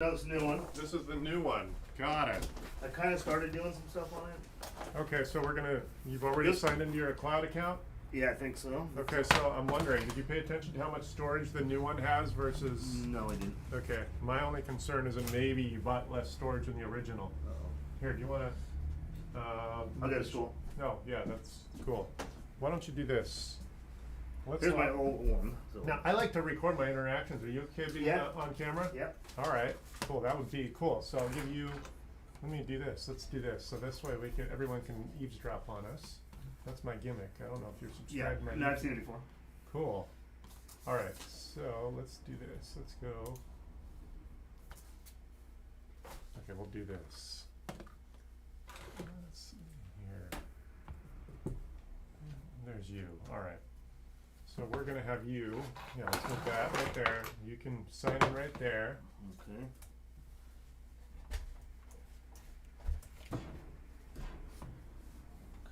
No, it's a new one. This is the new one. Got it. I kind of started doing some stuff on it. Okay, so you've already This- signed into your cloud account? Yeah, I think so. Okay, so I'm wondering, did you pay attention to how much storage the new one has versus? No, I didn't. Okay, my only concern is that maybe you bought less storage than the original. Here, do you wanna, I'll get a stool. No, yeah, that's cool. Why don't you do this? Let's Here's my not- old one. So. Now, I like to record my interactions. Are you okay being Yeah. on camera? Yep. All right, cool. That would be cool. So I'll give you. Let me do this. Let's do this. So this way everyone can eavesdrop on us. That's my gimmick. I don't know if you're Yeah. subscribed to my. No, I've seen it before. Cool. All right. So let's do this. Let's go. Okay, we'll do this. Let's see here. There's you. All right. So we're gonna have you. Yeah, let's move that right there. You can sign in right there. Okay.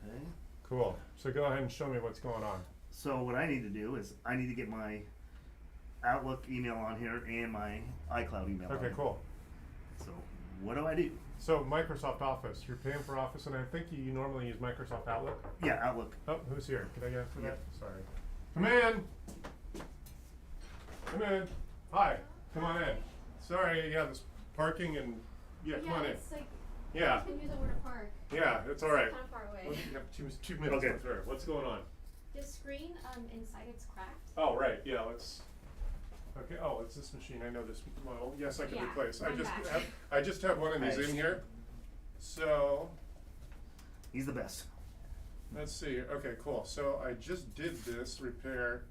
Okay. Cool. So go ahead and show me what's going on. So what I need to do is I need to get my Outlook email on here and my iCloud email. on Okay, here. cool. So what do I do? So Microsoft Office, you're paying for Office, and I think you normally use Microsoft Outlook. Yeah, Outlook. Oh, who's here? Can I get for Yeah. that? Sorry. Come in. Come in. Hi. Come on in. Sorry, yeah, this parking and yeah, come on in. It's like, Yeah. I can use the word park. Yeah, it's all right. Kind of far away. We have two minutes Okay. through. What's going on? The screen inside it's cracked. Oh, right. Yeah, let's. Okay. Oh, it's this machine. I know this model. Yes, I can Yeah, replace. run back. I just have one of these Nice. in here. So He's the best. let's see. Okay, cool. So I just did this repair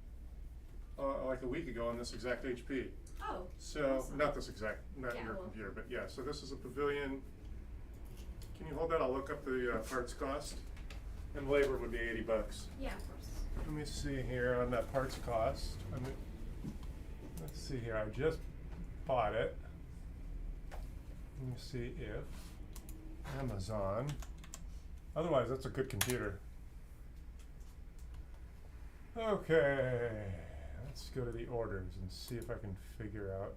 like a week ago on this exact HP. Oh. So awesome. not this exact, not Yeah, your well. computer, but yeah. So this is a Pavilion. Can you hold that? I'll look up the parts cost. And labor would be $80. Yeah, of course. Let me see here on that parts cost. Let's see here. I just bought it. Let me see if Amazon. Otherwise, that's a good computer. Okay, let's go to the orders and see if I can figure out.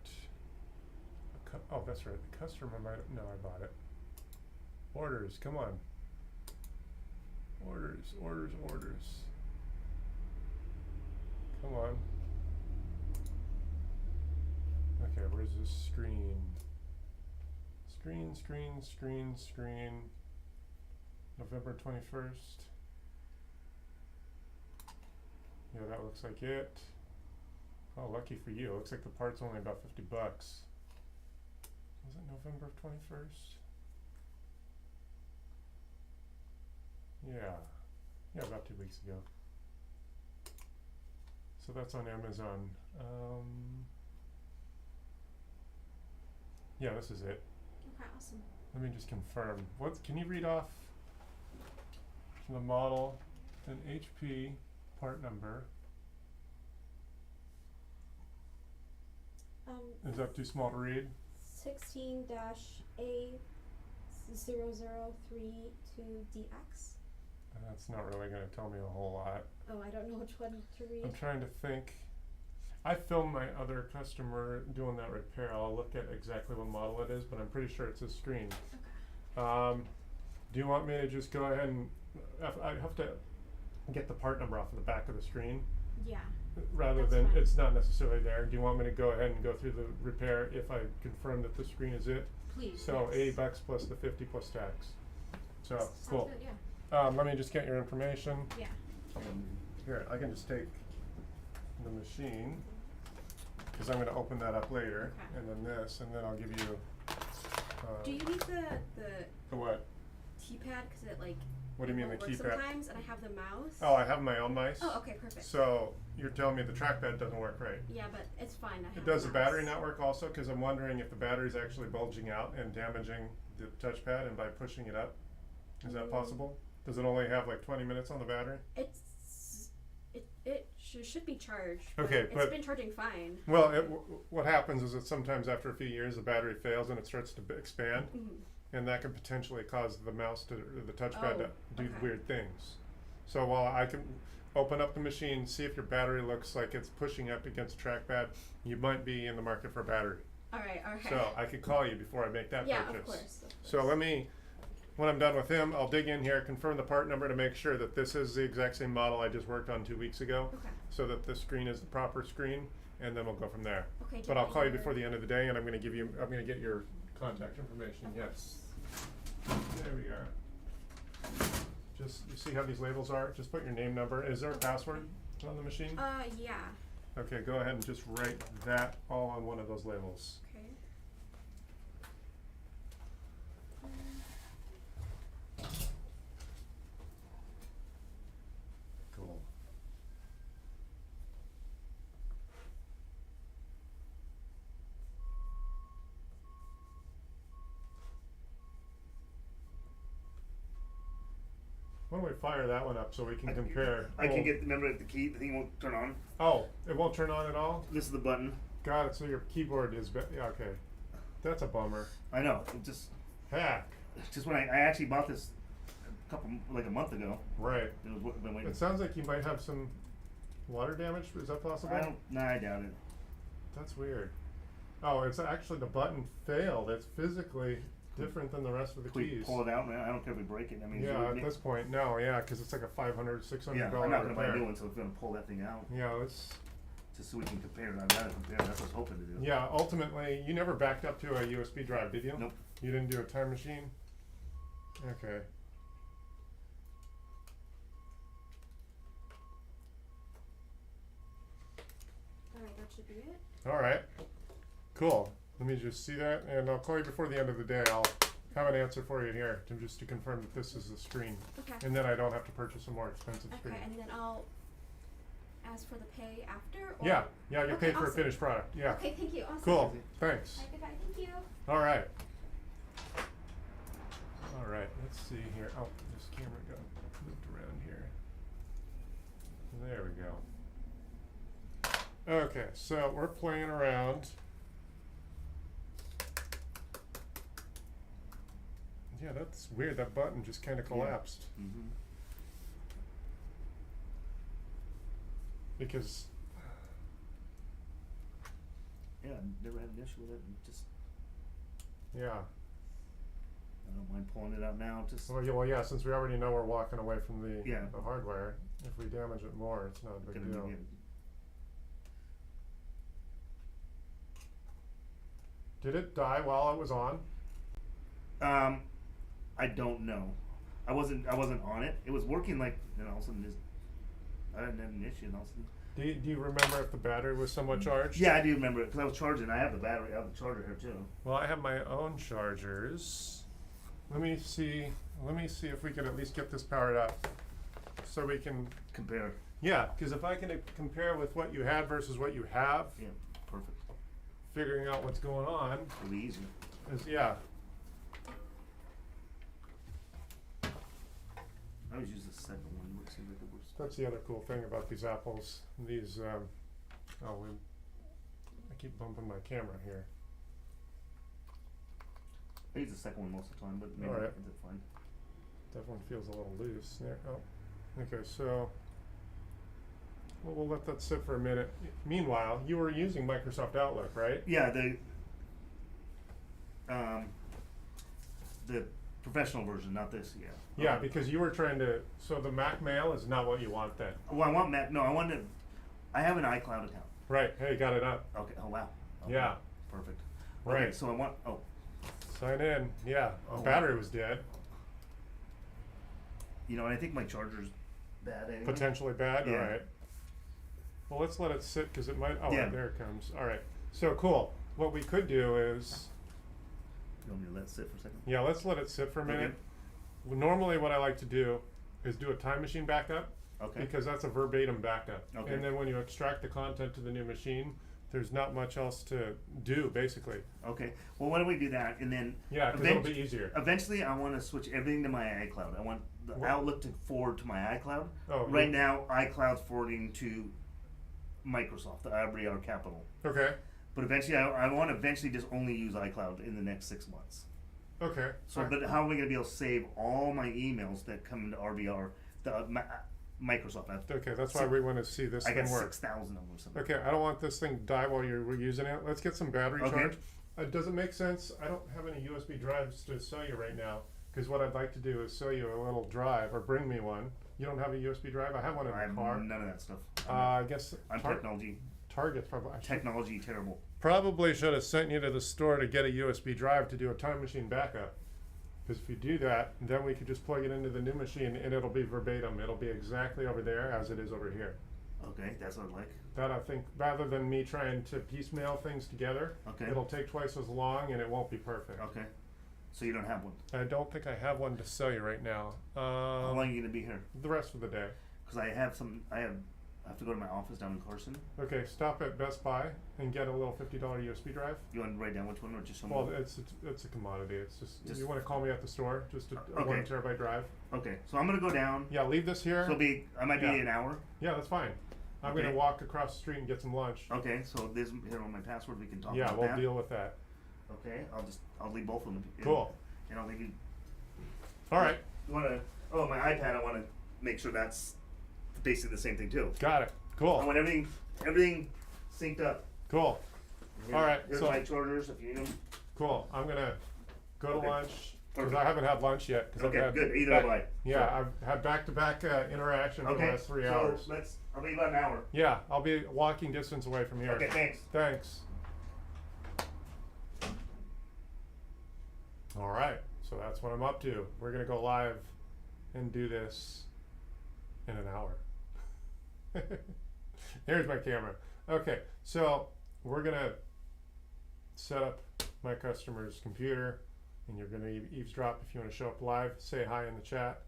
Oh, that's right. The customer might. No, I bought it. Orders. Come on. Orders. Orders. Orders. Come on. Okay, where's this screen? Screen. November 21st. Yeah, that looks like it. Oh, lucky for you. It looks like the part's only about $50. Was it November 21st? Yeah. Yeah, about 2 weeks ago. So that's on Amazon. Yeah, this is it. Okay, awesome. Let me just confirm. Can you read off the model and HP part number? Is that too small to read? 16-A0032DX. That's not really going to tell me a whole lot. Oh, I don't know which one to read. I'm trying to think. I filmed my other customer doing that repair. I'll look at exactly what model it is, but I'm pretty sure it's a screen. Okay. Do you want me to just go ahead and I have to get the part number off of the back of the screen Yeah. rather That's than fine. it's not necessarily there. Do you want me to go ahead and go through the repair if I confirm that the screen is it? Please. So yes. $80 plus the 50 plus tax. So Sounds cool. good, yeah. Let me just get your information. Yeah. Here, I can just take the machine because I'm going to open that up later, Okay. and then this, and then I'll give you. Do you need the The what? keypad because it like What do you mean won't the work keypad? sometimes, and I have the mouse. Oh, I have my own mice. Oh, okay, perfect. So you're telling me the trackpad doesn't work right? Yeah, but it's fine. I have It does a the battery mouse. not work also? Because I'm wondering if the battery's actually bulging out and damaging the touchpad, and by pushing it up, is that possible? Does it only have like 20 minutes on the battery? It should be charged. But Okay, it's but- been charging fine. Well, what happens is that sometimes after a few years the battery fails and it starts to expand, Mhm. and that can potentially cause the mouse to, or the touchpad to Oh, do okay. weird things. So while I can open up the machine, see if your battery looks like it's pushing up against the trackpad, you might be in the market for a battery. Alright, okay. So I could call you before I make that yeah, purchase. of course. So let me, when I'm done with him, I'll dig in here, confirm the part number to make sure that this is the exact same model I just worked on 2 weeks ago, Okay. so that this screen is the proper screen, and then we'll go from there. Okay. But I'll call you before the end of the day, and I'm gonna get your contact information, yes. There we are. Just, you see how these labels are? Just put your name, number. Is there a password on the machine? Yeah. Okay, go ahead and just write that all on one of those labels. Okay. Cool. Why don't we fire that one up so we can compare? I can get, remember the key, the thing won't turn on. Oh, it won't turn on at all? This is the button. Got it, so your keyboard is, yeah, okay. That's a bummer. I know, it Heck, just when I actually bought this a month ago. right. It was, been waiting. It sounds like you might have some water damage, is that possible? I doubt it. That's weird. Oh, it's actually the button failed, it's physically different than the rest of the Can we keys. pull it out, man? I don't care if we break it. I mean, Yeah, at this point, no, yeah, cause it's like a $500, $600 yeah, I'm not gonna buy a repair. new one, so it's gonna pull that thing out. Yeah, let's, Just so we can compare it. I'd rather compare. That's what I was hoping to do. yeah, ultimately, you never backed up to a USB drive, did you? Nope. You didn't do a time machine? Okay. Alright, that should be it. Alright, cool. Let me just see that, and I'll call you before the end of the day. I'll have an answer for you here, just to confirm that this is the screen. Okay. And then I don't have to purchase a more expensive screen. Okay, and then I'll ask for the pay after? Or? Yeah, you'll Okay, pay for a awesome. finished product, yeah. Okay, thank you. Awesome. Cool, thanks. Alright, goodbye. Thank you. Alright. Alright, let's see here. Oh, this camera got moved around here. There we go. Okay, so we're playing around. Yeah, that's weird. That button just kind of collapsed. Mm-hmm. Because, Yeah, I never had an issue with it. And just yeah. I don't mind pulling it out now. Just Well, yeah, since we already know we're walking away from the, Yeah. the hardware, if we damage it more, it's not a big gonna deal. be. Did it die while it was on? I don't know. I wasn't on it. It was working like, and all of a sudden just I didn't have an issue, and all of a sudden. Do you remember if the battery was somewhat charged? Yeah, I do remember it because I was charging. I have the battery. I have the charger here too. Well, I have my own chargers. Let me see if we can at least get this powered up, so we can. Compare. Yeah, because if I can compare with what you had versus what you have, Yeah, perfect. figuring out what's going on It'll be easier. is yeah. I always use the second one. It seems like it works. That's the other cool thing about these apples. These I keep bumping my camera here. I use the second one most of the time, but maybe Alright. it's fine. Definitely feels a little loose there. Oh, okay. So we'll let that sit for a minute. Meanwhile, you were using Microsoft Outlook, right? Yeah, the professional version, not this. Yeah. Yeah, because you were trying to. So the Mac Mail is not what you want then, Well, I want Mac. No, I want to. I have an iCloud account. right? Hey, got it up. Okay. Oh wow. Okay. Yeah. Perfect. Right. Okay, so I want. Oh. Sign in. Yeah. Oh, The battery was dead. You know, and I think my charger's bad anyway. Potentially bad. Yeah. All right. Well, let's let it sit because it might. Oh, Yeah. there it comes. All right. So cool. What we could do is, You want me to let it sit for a second? yeah, let's let it sit for a minute. Normally, what I like to do is do a time machine backup. Okay. Because that's a verbatim backup. Okay. And then when you extract the content to the new machine, there's not much else to do, basically. Okay. Well, why don't we do that, and then Yeah, because it'll be easier. eventually I want to switch everything to my iCloud. I want the What? Outlook to forward to my iCloud. Oh, Right now, iCloud's forwarding to Microsoft, the Abriar Capital. Okay. But eventually, I want to eventually just only use iCloud in the next 6 months. Okay. So, Alright. but how am I going to be able to save all my emails that come into RBR, Microsoft? Okay, that's why we want to see this I thing got work. 6,000 of them or something. Okay, I don't want this thing to die while you're using it. Let's get some battery Okay. charge. Does it make sense? I don't have any USB drives to sell you right now, because what I'd like to do is sell you a little drive, or bring me one. You don't have a USB drive? I have one in I the have car. none of that stuff. I guess I'm technology Target's probably. I should- technology terrible. Probably should have sent you to the store to get a USB drive to do a time machine backup. Because if you do that, then we could just plug it into the new machine and it'll be verbatim. It'll be exactly over there as it is over here. Okay, that's what I like. That I think, rather than me trying to piecemeal things together, Okay. it'll take twice as long and it won't be perfect. Okay. So you don't have one. I don't think I have one to sell you right now. How long are you gonna be here? The rest of the day. Because I have to go to my office down in Carson. Okay, stop at Best Buy and get a little $50 USB drive. You want to write down which one or just some? Well, it's a commodity. It's just you want to call me at the store, just a Okay. 1 terabyte drive. Okay, so I'm gonna go down. Yeah, leave this here. So I might be Yeah. an hour. Yeah, that's fine. I'm Okay. gonna walk across the street and get some lunch. Okay, so this here on my password. We can talk Yeah, about we'll that. deal with that. Okay, I'll leave both of them. Cool. And I'll leave you. All right, You wanna? Oh, my iPad. I wanna make sure that's basically the same thing too. got it. I Cool, want everything synced up. cool, All right, Here's so- my chargers if you need them. cool. I'm gonna go to Okay. lunch because Perfect. I haven't had lunch yet. 'Cause I've Okay, had good. Either back- have I. Yeah, I've had back-to-back interaction for the Okay. last 3 so hours. I'll leave about an hour. Yeah, I'll be walking distance away from here. Okay, thanks. Thanks. All right, so that's what I'm up to. We're gonna go live and do this in an hour. Here's my camera. Okay, so we're gonna set up my customer's computer, and you're gonna eavesdrop if you want to show up live. Say hi in the chat,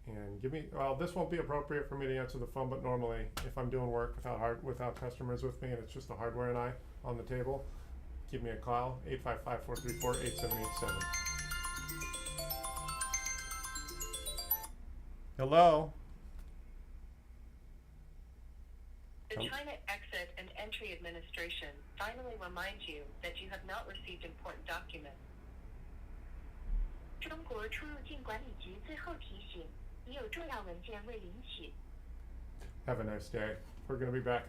and give me. Well, this won't be appropriate for me to answer the phone, but normally, if I'm doing work without customers with me, and it's just the hardware and I on the table, give me a call 855-434-8787. Hello. The Oh. China Exit and Entry Administration finally reminds you that you have not received important documents. 中国出入境管理局最后提醒：你有重要文件未领取。 Have a nice day. We're gonna be back